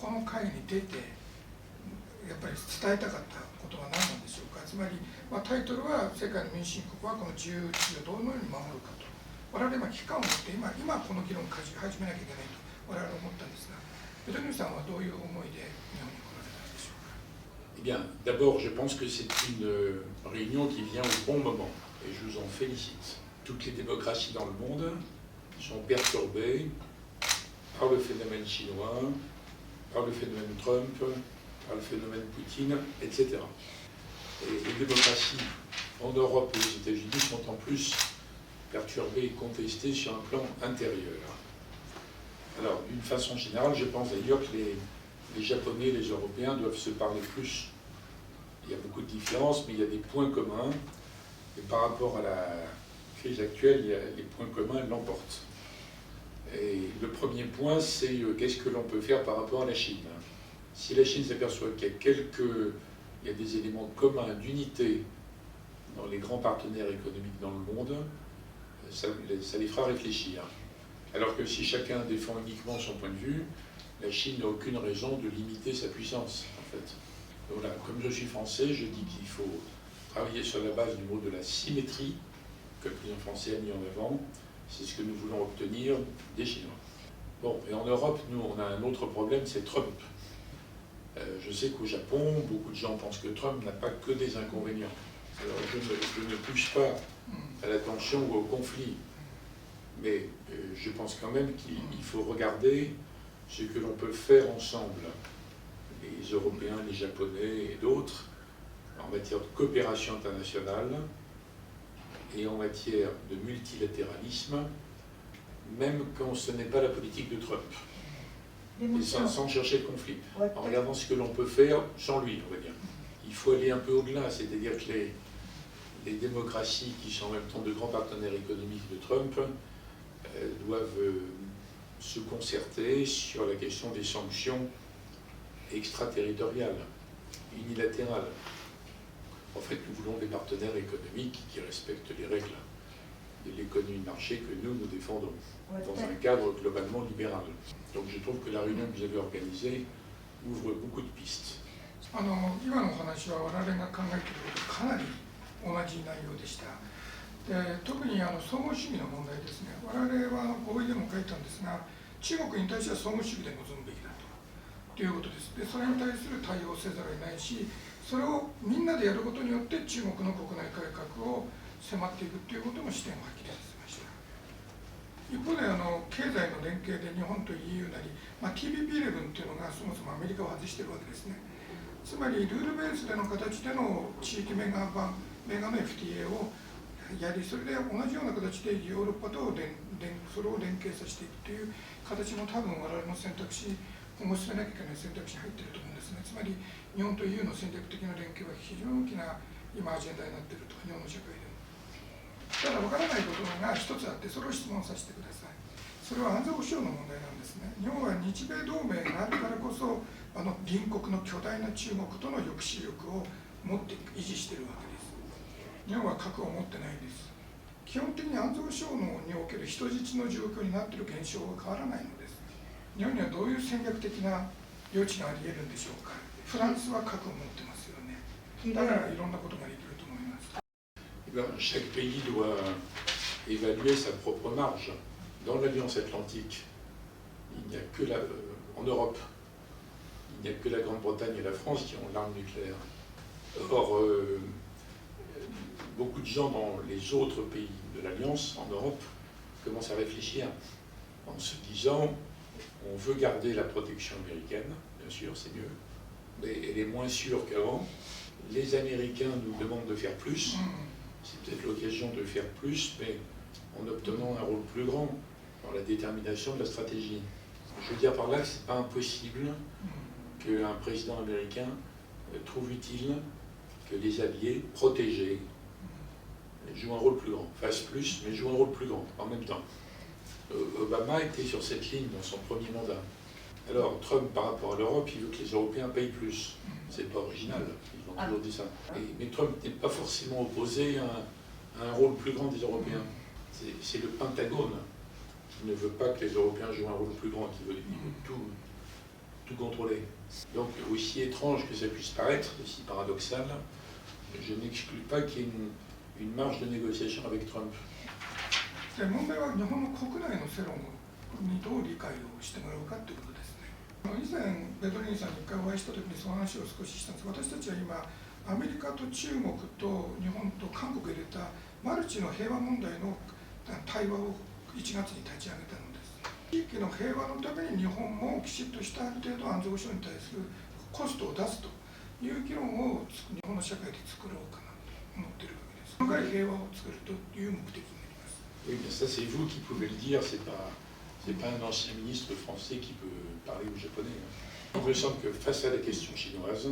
この会に出てやっぱり伝えたかったことは何なんでしょうか。つまり、タイトルは世界の民主主義国はこの自由秩序をどのように守るかと。我々は期間を持って今この議論を始めなきゃいけないと我々は思ったんですが、ベトナムさんはどういう思いで日本に来られたんでしょうか。Eh bien, d'abord, je pense que c'est une réunion qui vient au bon moment, et je vous en félicite. Toutes les démocraties dans le monde sont perturbées par le phénomène chinois, par le phénomène Trump, par le phénomène Poutine, etc. Et les démocraties en Europe et aux États-Unis sont en plus perturbées et contestées sur un plan intérieur. Alors, d'une façon générale, je pense d'ailleurs que les Japonais et les Européens doivent se parler plus. Il y a beaucoup de différences, mais il y a des points communs. Et par rapport à la crise actuelle, les points communs l'emportent. Et le premier point, c'est qu'est-ce que l'on peut faire par rapport à la Chine. Si la Chine s'aperçoit qu'il y a des éléments communs d'unité dans les grands partenaires économiques dans le monde, ça les fera réfléchir. Alors que si chacun défend uniquement son point de vue, la Chine n'a aucune raison de limiter sa puissance, en fait. Donc là, comme je suis français, je dis qu'il faut travailler sur la base du mot de la symétrie, que le président français a mis en avant. C'est ce que nous voulons obtenir des Chinois. Bon, et en Europe, nous, on a un autre problème, c'est Trump. Je sais qu'au Japon, beaucoup de gens pensent que Trump n'a pas que des inconvénients. Alors, je ne pousse pas à la tension ou au conflit, mais je pense quand même qu'il faut regarder ce que l'on peut faire ensemble, les Européens, les Japonais et d'autres, en matière de coopération internationale et en matière de multilatéralisme, même quand ce n'est pas la politique de Trump. Et sans chercher le conflit, en regardant ce que l'on peut faire sans lui, on va dire. Il faut aller un peu au-delà, c'est-à-dire que les démocraties qui sont en même temps de grands partenaires économiques de Trump doivent se concerter sur la question des sanctions extraterritoriales, unilatérales. En fait, nous voulons des partenaires économiques qui respectent les règles de l'économie de marché que nous défendons, dans un cadre globalement libéral. Donc je trouve que la réunion que vous avez organisée ouvre beaucoup de pistes. 今のお話は我々が考えていることとかなり同じ内容でした。で特に総合主義の問題ですね。我々は合意でも書いたんですが、中国に対しては総合主義で臨むべきだということです。でそれに対する対応をせざるを得ないし、それをみんなでやることによって中国の国内改革を迫っていくということの視点をはっきりさせました。一方で経済の連携で日本と EU なり、TPP11 というのがそもそもアメリカを外しているわけですね。つまりルールベースでの形での地域メガの FTA をやり、それで同じような形でヨーロッパとそれを連携させていくという形も多分我々の選択肢、今後進めなきゃいけない選択肢に入っていると思うんですね。つまり日本と EU の戦略的な連携は非常に大きな今アジェンダになっていると、日本の社会でも。ただ分からないことが一つあって、それを質問させてください。それは安全保障の問題なんですね。日本は日米同盟があるからこそ隣国の巨大な中国との抑止力を持って維持しているわけです。日本は核を持ってないんです。基本的に安全保障における人質の状況になっている現象は変わらないのです。日本にはどういう戦略的な余地があり得るんでしょうか。フランスは核を持ってますよね。だからいろんなことができると思います。Chaque pays doit évaluer sa propre marge. Dans l'Alliance Atlantique, en Europe, il n'y a que la Grande-Bretagne et la France qui ont l'arme nucléaire. Or, beaucoup de gens dans les autres pays de l'Alliance, en Europe, commencent à réfléchir en se disant on veut garder la protection américaine, bien sûr, c'est mieux, mais elle est moins sûre qu'avant. Les Américains nous demandent de faire plus. C'est peut-être l'occasion de faire plus, mais en obtenant un rôle plus grand dans la détermination de la stratégie. Je veux dire par là que ce n'est pas impossible qu'un président américain trouve utile que les alliés protégés jouent un rôle plus grand, fassent plus, mais jouent un rôle plus grand en même temps. Obama était sur cette ligne dans son premier mandat. Alors Trump, par rapport à l'Europe, il veut que les Européens payent plus. C'est pas original, ils ont toujours dit ça. Mais Trump n'est pas forcément opposé à un rôle plus grand des Européens. C'est le Pentagone qui ne veut pas que les Européens jouent un rôle plus grand, qui veut tout contrôler. Donc, aussi étrange que ça puisse paraître, aussi paradoxal, je n'exclus pas qu'il y ait une marge de négociation avec Trump. で問題は日本の国内の世論にどう理解をしてもらうかということですね。以前、ベドリンさんに一回お会いしたときにその話を少ししたんですが、私たちは今、アメリカと中国と日本と韓国を入れたマルチの平和問題の対話を1月に立ち上げたのです。地域の平和のために日本もきちっとしたある程度安全保障に対するコストを出すという議論を日本の社会で作ろうかなと思っているわけです。そのぐらい平和を作るという目的になります。Oui, mais ça c'est vous qui pouvez le dire, c'est pas un ancien ministre français qui peut parler aux Japonais. Il me semble que face à la question chinoise,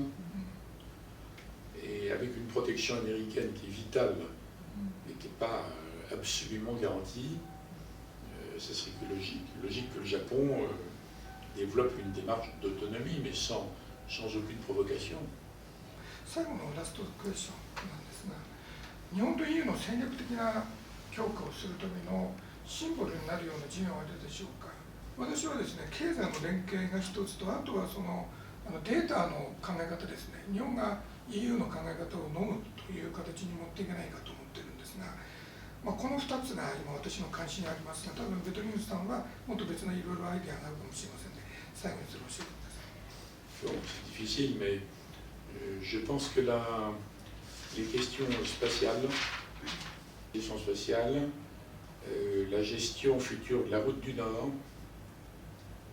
et avec une protection américaine qui est vitale, mais qui n'est pas absolument garantie, ce serait logique que le Japon développe une démarche d'autonomie, mais sans aucune provocation. 最後のラストクエスチョンなんですが、日本と EU の戦略的な強化をするためのシンボルになるような事業はあるでしょうか。私はですね、経済の連携が一つと、あとはそのデータの考え方ですね、日本が EU の考え方を飲むという形に持っていけないかと思っているんですが、この2つが今私の関心にありますが、多分ベトリンスさんはもっと別のいろいろアイデアがあるかもしれませんので、最後にそれを教えてください。Bon, c'est difficile, mais je pense que les questions spatiales, la gestion future de la route du Nord,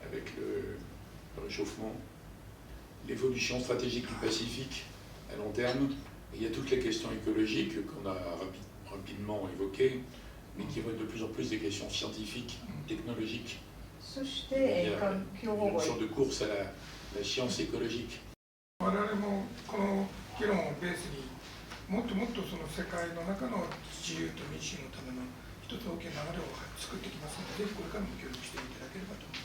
avec le réchauffement, l'évolution stratégique du Pacifique à long terme, il y a toutes les questions écologiques qu'on a rapidement évoquées, mais qui vont être de plus en plus des questions scientifiques, technologiques. そし Il y て a 環境保 une 護 sorte de course à la science écologique. 我々もこの議論をベースにもっともっとその世界の中の自由と民主のための一つ大きな流れを作っていきますので、ぜひこれからも協力していただければと思います。